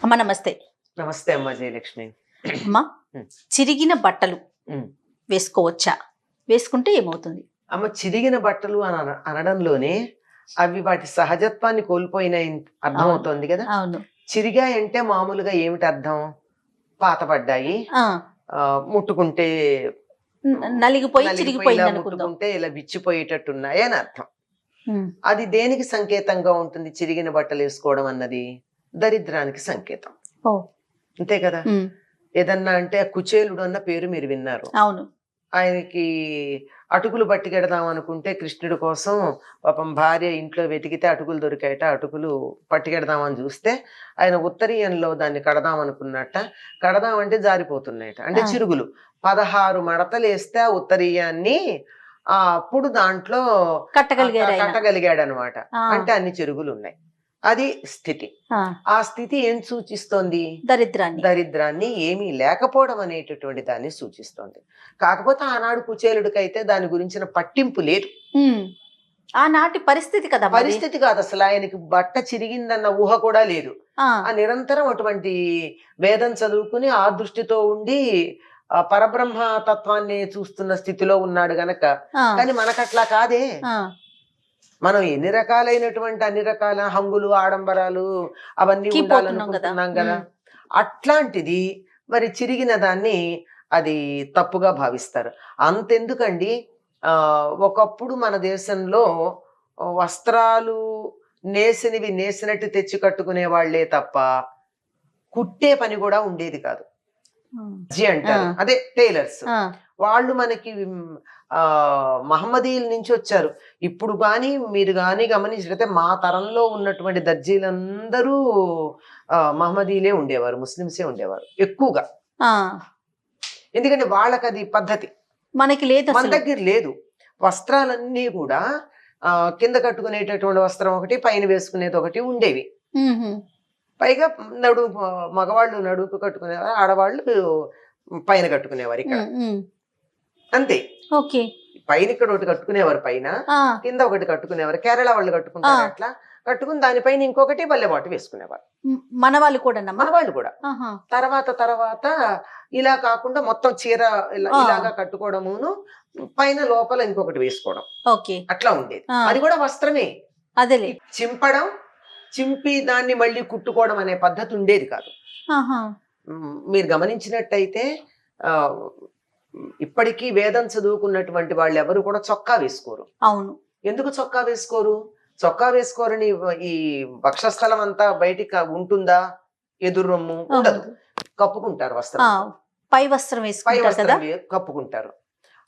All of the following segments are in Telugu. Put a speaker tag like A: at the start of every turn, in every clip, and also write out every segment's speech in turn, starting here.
A: అమ్మ నమస్తే.
B: నమస్తే అమ్మ జయలక్ష్మి.
A: అమ్మా,
B: ఉమ్,
A: చిరిగిన బట్టలు
B: ఉమ్.
A: వేసుకోవచ్చా? వేసుకుంటే ఏమవుతుంది?
B: అమ్మ చిరిగిన బట్టలు అనడంలోనే అవి వాటి సహజత్వాన్ని కోల్పోయిన అర్థం
A: అవును.
B: అవుతోంది కదా.
A: అవును.
B: చిరిగాయంటే మామూలుగా ఏమిటి అర్థం? పాతపడ్డాయి,
A: ఆ!
B: ముట్టుకుంటే
A: నలిగిపోయి
B: నలిగిపోయి ఇలా
A: చిరిగిపోయింది అనుకుందాం.
B: ముట్టుకుంటే ఇలా విచ్చిపోయేటట్టున్నాయి అని అర్థం.
A: హ్మ్.
B: అది దేనికి సంకేతంగా ఉంటుంది? చిరిగిన బట్టలు వేసుకోవడం అన్నది దరిద్రానికి సంకేతం.
A: ఓహ్!
B: అంతే కదా.
A: హ్మ్.
B: ఏదన్నా అంటే కుచేలుడు అన్న పేరు మీరు విన్నారు.
A: అవును.
B: ఆయనకి అటుకులు పట్టుకెడదాం అనుకుంటే కృష్ణుడి కోసం పాపం భార్య ఇంట్లో వెతికితే అటుకులు దొరికాయట. అటుకులు పట్టుకెడదామని చూస్తే ఆయన ఉత్తరీయంలో దాన్ని కడదాం అనుకున్నట్ట. కడదామంటే జారిపోతున్నాయట, అంటే
A: ఆ!
B: చిరుగులు. 16 మడతలు వేస్తే ఆ ఉత్తరీయాన్ని అప్పుడు దాంట్లో
A: కట్టగలిగారాయన.
B: కట్టగలిగాడనమాట.
A: ఆ!
B: అంటే అన్ని చిరుగులు ఉన్నాయి. అది స్థితి.
A: ఆ!
B: ఆ స్థితి ఏం సూచిస్తోంది?
A: దరిద్రాన్ని.
B: దరిద్రాన్ని, ఏమీ లేకపోవడం అనేటటువంటి దాన్ని సూచిస్తోంది. కాకపోతే ఆనాడు కుచేలుడికైతే దాని గురించిన పట్టింపు లేదు.
A: హ్మ్. ఆనాటి పరిస్థితి కదా మరి.
B: పరిస్థితి కాదు అసలు. ఆయనకి బట్ట చిరిగిందన్న ఊహ కూడా లేదు.
A: ఆ!
B: నిరంతరం అటువంటి వేదం చదువుకుని ఆ దృష్టితో ఉండి పరబ్రహ్మ తత్వాన్ని చూస్తున్న స్థితిలో ఉన్నాడు గనక.
A: ఆ!
B: కానీ మనకట్లా కాదే.
A: ఆ!
B: మనం ఎన్ని రకాలైనటువంటి అన్ని రకాల హంగులు, ఆడంబరాలు అవన్నీ
A: కీపోతున్నాం కదా.
B: ఉండాలనుకుంటున్నాం కదా.
A: హ్మ్.
B: అట్లాంటిది మరి చిరిగిన దాన్ని అది తప్పుగా భావిస్తారు. అంతెందుకండి, ఒకప్పుడు మన దేశంలో వస్త్రాలు నేసినవి నేసినట్టు తెచ్చి కట్టుకునే వాళ్ళే తప్ప కుట్టే పని కూడా ఉండేది కాదు.
A: హ్మ్.
B: జి
A: ఆ!
B: అంటారు, అదే టైలర్స్.
A: ఆ!
B: వాళ్ళు మనకి మహమ్మదీయుల నుంచి వచ్చారు. ఇప్పుడు కానీ మీరు కానీ గమనించినట్లయితే మా తరంలో ఉన్నటువంటి దర్జీలందరూ మహమ్మదీయులే ఉండేవారు, ముస్లిమ్సే ఉండేవారు ఎక్కువగా.
A: ఆ!
B: ఎందుకంటే వాళ్ళకి అది పద్ధతి.
A: మనకి లేదు
B: మన
A: అసలు.
B: దగ్గర లేదు. వస్త్రాలన్నీ కూడా కింద కట్టుకునేటటువంటి వస్త్రం ఒకటి, పైన వేసుకునేది ఒకటి ఉండేవి.
A: హుహు.
B: పైగా మగవాళ్ళు నడుపు కట్టుకునేవారు, ఆడవాళ్ళు పైన కట్టుకునేవారు ఇక్కడ.
A: హ్మ్. హ్మ్.
B: అంతే.
A: ఓకే.
B: పైన ఇక్కడ ఒకటి కట్టుకునేవారు, పైన
A: ఆ!
B: కింద ఒకటి కట్టుకునేవారు. కేరళ వాళ్ళు
A: ఆ!
B: కట్టుకుంటారు అట్లా. కట్టుకుని దానిపైన ఇంకొకటి బల్లెబాటు వేసుకునేవారు
A: మన వాళ్ళు కూడానమ్మా?
B: మన వాళ్ళు కూడా.
A: ఆహా!
B: తర్వాత ఇలా కాకుండా మొత్తం చీర
A: ఆ!
B: ఇలాగా కట్టుకోవడమును, పైన లోపల ఇంకొకటి వేసుకోవడం,
A: ఓకే.
B: అట్లా ఉండేది.
A: ఆ!
B: అది కూడా వస్త్రమే.
A: అదేలే.
B: ఈ చింపడం, చింపి దాన్ని మళ్ళీ కుట్టుకోవడం అనే పద్ధతి ఉండేది కాదు.
A: ఆహా!
B: మీరు గమనించినట్టయితే ఆ ఇప్పటికీ వేదం చదువుకున్నటువంటి వాళ్ళు ఎవరు కూడా చొక్కా వేసుకోరు.
A: అవును.
B: ఎందుకు చొక్కా వేసుకోరు? చొక్కా వేసుకోరని ఈ వక్షస్థలం అంతా బయటికి ఉంటుందా? ఎదురు రొమ్ము ఉండదు.
A: ఉండదు.
B: కప్పుకుంటారు
A: ఆ!
B: వస్త్రం.
A: పై వస్త్రం
B: పై
A: వేసుకుంటారు కదా.
B: వస్త్రం కప్పుకుంటారు.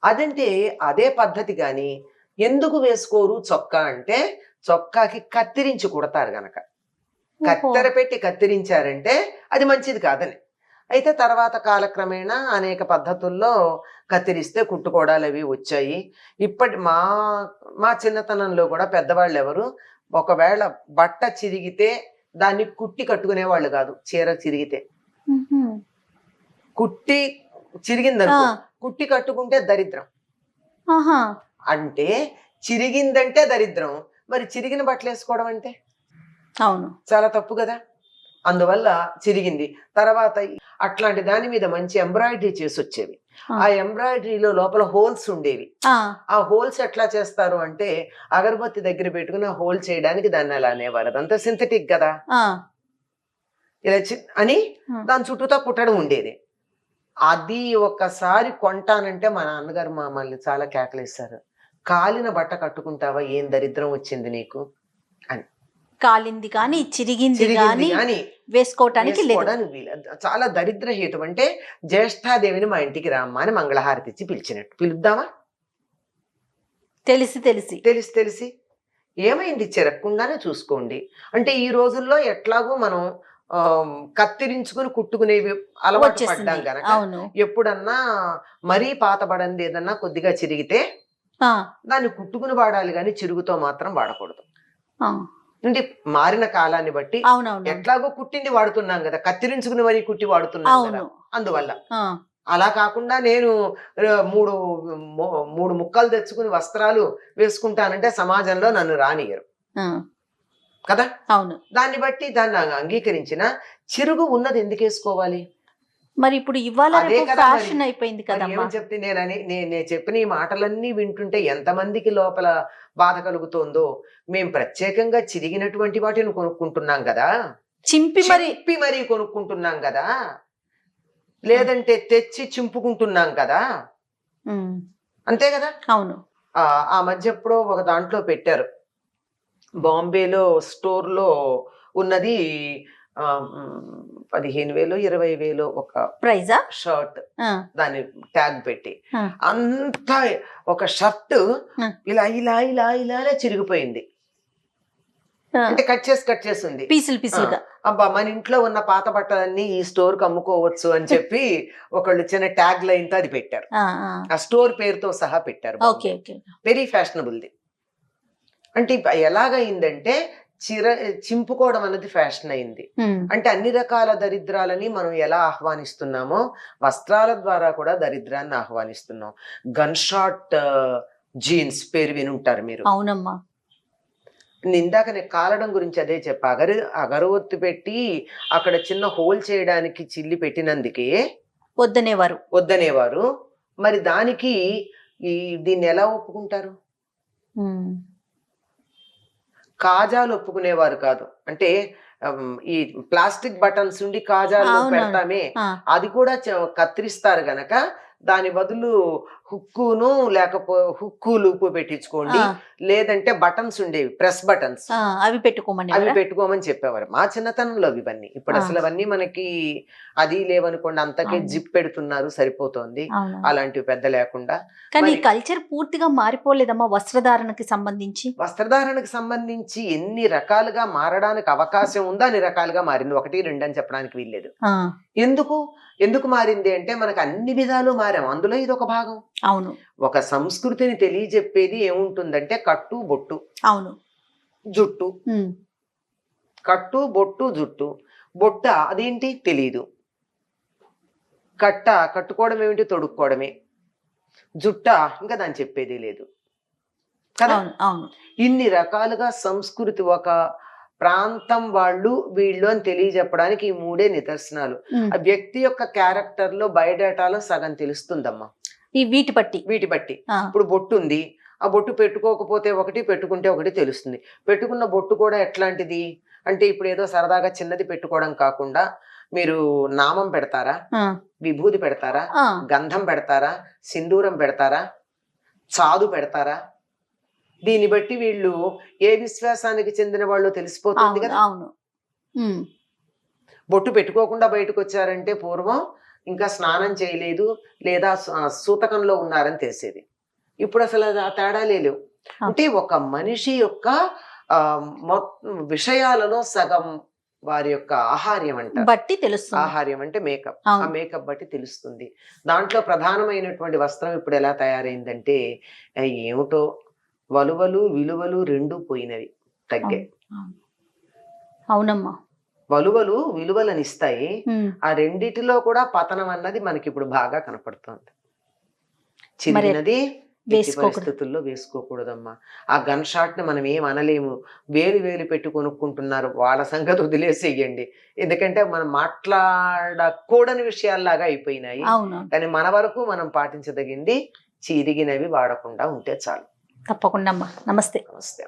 B: అదంటే అదే పద్ధతి. గాని ఎందుకు వేసుకోరు చొక్కా అంటే, చొక్కాకి కత్తిరించి కుడతారు గనక.
A: ఓహో!
B: కత్తెర పెట్టి కత్తిరించారంటే అది మంచిది కాదని. అయితే తర్వాత కాలక్రమేణా అనేక పద్ధతుల్లో కత్తిరిస్తే కుట్టుకోవడాలు అవి వచ్చాయి. ఇప్పటి మా మా చిన్నతనంలో కూడా పెద్దవాళ్ళు ఎవరు ఒకవేళ బట్ట చిరిగితే దాన్ని కుట్టి కట్టుకునేవాళ్ళు కాదు. చీర చిరిగితే
A: హుహు.
B: కుట్టి
A: ఆ!
B: చిరిగిందనుకో, కుట్టి కట్టుకుంటే దరిద్రం.
A: ఆహా!
B: అంటే చిరిగిందంటే దరిద్రం. మరి చిరిగిన బట్టలు వేసుకోవడం అంటే
A: అవును.
B: చాలా తప్పు కదా. అందువల్ల చిరిగింది. తర్వాత అట్లాంటి దాని మీద మంచి ఎంబ్రాయిడరీ చేసి వచ్చేవి.
A: ఆ!
B: ఆ ఎంబ్రాయిడరీలో లోపల హోల్స్ ఉండేవి.
A: ఆ!
B: ఆ హోల్స్ ఎట్లా చేస్తారు అంటే, అగరబత్తి దగ్గర పెట్టుకుని ఆ హోల్ చేయడానికి దాన్ని అలా అనేవారు. అదంతా సింథటిక్ కదా.
A: ఆ!
B: ఇలా అని
A: ఆ!
B: దాని చుట్టూతా కుట్టడం ఉండేది. అది ఒక్కసారి కొంటానంటే మా నాన్నగారు మమ్మల్ని చాలా కేకలేశారు. కాలిన బట్ట కట్టుకుంటావా? ఏం దరిద్రం వచ్చింది నీకు అని.
A: కాలింది గాని, చిరిగింది
B: చిరిగింది
A: గాని
B: గాని
A: వేసుకోవటానికి లేదు.
B: వేసుకోవడానికి వీలు. చాలా దరిద్ర హేతు. అంటే జ్యేష్ఠాదేవిని మా ఇంటికి రామ్మా అని మంగళహారతి ఇచ్చి పిలిచినట్టు. పిలుద్దామా?
A: తెలిసి తెలిసి.
B: తెలిసి ఏమైంది? చెరక్కుండానే చూసుకోండి. అంటే ఈ రోజుల్లో ఎట్లాగో మనం కత్తిరించుకుని కుట్టుకునేవి అలవాటు పడ్డాం
A: వచ్చేసింది.
B: గనక,
A: అవును.
B: ఎప్పుడన్నా మరీ పాతబడంది ఏదన్నా కొద్దిగా చిరిగితే
A: ఆ!
B: దాన్ని కుట్టుకుని వాడాలి గాని చిరుగుతో మాత్రం వాడకూడదు.
A: ఆ!
B: అంటే మారిన కాలాన్ని బట్టి
A: అవునవునవును.
B: ఎట్లాగో కుట్టింది వాడుతున్నాం గదా. కత్తిరించుకుని మరీ కుట్టి వాడుతున్నాం గదా.
A: అవును.
B: అందువల్ల.
A: ఆ!
B: అలా కాకుండా నేను 3 3 ముక్కలు తెచ్చుకుని వస్త్రాలు వేసుకుంటానంటే సమాజంలో నన్ను రానియ్యరు.
A: ఆ!
B: కదా.
A: అవును.
B: దాన్ని బట్టి దాన్ని అంగీకరించిన చిరుగు ఉన్నది ఎందుకు వేసుకోవాలి?
A: మరి ఇప్పుడు ఇవాళ
B: అదే
A: రేపు
B: కదా మరి.
A: ఫ్యాషన్ అయిపోయింది
B: మరి
A: కదమ్మా.
B: ఏమని చెప్తే నేను చెప్పిన ఈ మాటలన్నీ వింటుంటే ఎంతమందికి లోపల బాధ కలుగుతోందో. మేము ప్రత్యేకంగా చిరిగినటువంటి వాటిని కొనుక్కుంటున్నాం కదా,
A: చింపి
B: మరీ కొనుక్కుంటున్నాం కదా, లేదంటే తెచ్చి చింపుకుంటున్నాం కదా,
A: ఉమ్,
B: అంతే కదా.
A: అవును.
B: ఆ మధ్య ఎప్పుడో ఒక దాంట్లో పెట్టారు, బాంబేలో స్టోర్లో ఉన్నది 15,000 20,000 ఒక
A: ప్రైజా
B: షర్ట్, దాని ట్యాగ్ పెట్టి అంతా ఒక షర్ట్ ఇలా ఇలా ఇలా ఇలా చిరిగిపోయింది. అంటే కట్ చేసి ఉంది
A: పీసులు పీసులుగా.
B: అబ్బా మన ఇంట్లో ఉన్న పాత బట్టలన్నీ ఈ స్టోర్ కి అమ్ముకోవచ్చు అని చెప్పి ఒకళ్ళు చిన్న ట్యాగ్ లైన్ తో అది పెట్టారు. ఆ స్టోర్ పేరుతో సహా పెట్టారు. Very fashionable the. అంటే ఎలాగైందంటే చింపుకోవడం అనేది ఫ్యాషన్ అయింది. అంటే అన్ని రకాల దరిద్రాలని మనం ఎలా ఆహ్వానిస్తున్నామో వస్త్రాల ద్వారా కూడా దరిద్రాన్ని ఆహ్వానిస్తున్నాం. గన్ షాట్ జీన్స్ పేరు వినుంటారు మీరు.
A: అవునమ్మా.
B: ఇందాక నేను కాలడం గురించి అదే చెప్పా. అగరవత్తు పెట్టి అక్కడ చిన్న హోల్ చేయడానికి చిల్లి పెట్టినందుకే వద్దనేవారు. మరి దానికి దీన్ని ఎలా ఒప్పుకుంటారు? కాజాలు ఒప్పుకునేవారు కాదు. అంటే ఈ ప్లాస్టిక్ బటన్స్ ఉండి కాజాలు పెడతామే, అది కూడా కత్తిరిస్తారు గనక దాని బదులు హుక్కును హుక్కులు పెట్టించుకోండి, లేదంటే బటన్స్ ఉండేవి, ప్రెస్ బటన్స్, అవి పెట్టుకోమని చెప్పేవారు మా చిన్నతనంలో. ఇవన్నీ ఇప్పుడు అసలు అవన్నీ మనకి అది లేవనుకోండి, అంతకే జిప్ పెడుతున్నారు సరిపోతోంది, అలాంటివి పెద్ద లేకుండా.
A: కానీ కల్చర్ పూర్తిగా మారిపోలేదమ్మా. వస్త్రధారణకి సంబంధించి
B: ఎన్ని రకాలుగా మారడానికి అవకాశం ఉందో అన్ని రకాలుగా మారింది. 1, 2 అని చెప్పడానికి వీల్లేదు. ఎందుకు మారింది అంటే మనకు అన్ని విధాలు మారాం, అందులో ఇది ఒక భాగం.
A: అవును.
B: ఒక సంస్కృతిని తెలియజెప్పేది ఏముంటుందంటే కట్టు బొట్టు,
A: అవును,
B: జుట్టు. కట్టు బొట్టు జుట్టు. బొట్ట అదేంటి తెలీదు, కట్టుకోవడం ఏమిటి, తొడుక్కోవడమే. జుట్ట ఇంకా దాన్ని చెప్పేది లేదు కదా. ఇన్ని రకాలుగా సంస్కృతి, ఒక ప్రాంతం వీళ్ళు అని తెలియజెప్పడానికి ఈ 3 నిదర్శనాలు. ఆ వ్యక్తి యొక్క క్యారెక్టర్ లో బయోడేటాలో సగం తెలుస్తుందమ్మా వీటి బట్టి. ఇప్పుడు బొట్టు ఉంది, ఆ బొట్టు పెట్టుకోకపోతే ఒకటి, పెట్టుకుంటే ఒకటి తెలుస్తుంది. పెట్టుకున్న బొట్టు కూడా ఎట్లాంటిది అంటే ఇప్పుడు ఏదో సరదాగా చిన్నది పెట్టుకోవడం కాకుండా మీరు నామం పెడతారా, విభూది పెడతారా, గంధం పెడతారా, సింధూరం పెడతారా, చాదు పెడతారా, దీన్ని బట్టి వీళ్ళు ఏ విశ్వాసానికి చెందిన వాళ్ళు తెలిసిపోతుంది కదా. బొట్టు పెట్టుకోకుండా బయటకు వచ్చారంటే పూర్వం ఇంకా స్నానం చేయలేదు లేదా సూతకంలో ఉన్నారని తెలిసేది. ఇప్పుడు అసలు ఆ తేడా లేవు. అంటే ఒక మనిషి యొక్క విషయాలలో సగం వారి యొక్క ఆహార్యం
A: బట్టి తెలుస్తుంది.
B: ఆహార్యం అంటే మేకప్, ఆ మేకప్ బట్టి తెలుస్తుంది. దాంట్లో ప్రధానమైనటువంటి వస్త్రం ఇప్పుడు ఎలా తయారైందంటే ఏమిటో వలువలు విలువలు 2 పోయినవి, తగ్గాయి.
A: అవునమ్మా.
B: వలువలు విలువలను ఇస్తాయి, ఆ రెండిటిలో కూడా పతనం అన్నది మనకి ఇప్పుడు బాగా కనపడుతుంది. చిరిగినది పరిస్థితుల్లో వేసుకోకూడదమ్మా. ఆ గన్ షాట్ ని మనం ఏం అనలేము, వేలు పెట్టి కొనుక్కుంటున్నారు, వాళ్ళ సంగతి వదిలేసేయండి. ఎందుకంటే మనం మాట్లాడకూడని విషయాల్లాగా అయిపోయినాయి. కానీ మన వరకు మనం పాటించదగింది చిరిగినవి వాడకుండా ఉంటే చాలు.
A: తప్పకుండా అమ్మా. నమస్తే.
B: నమస్తే.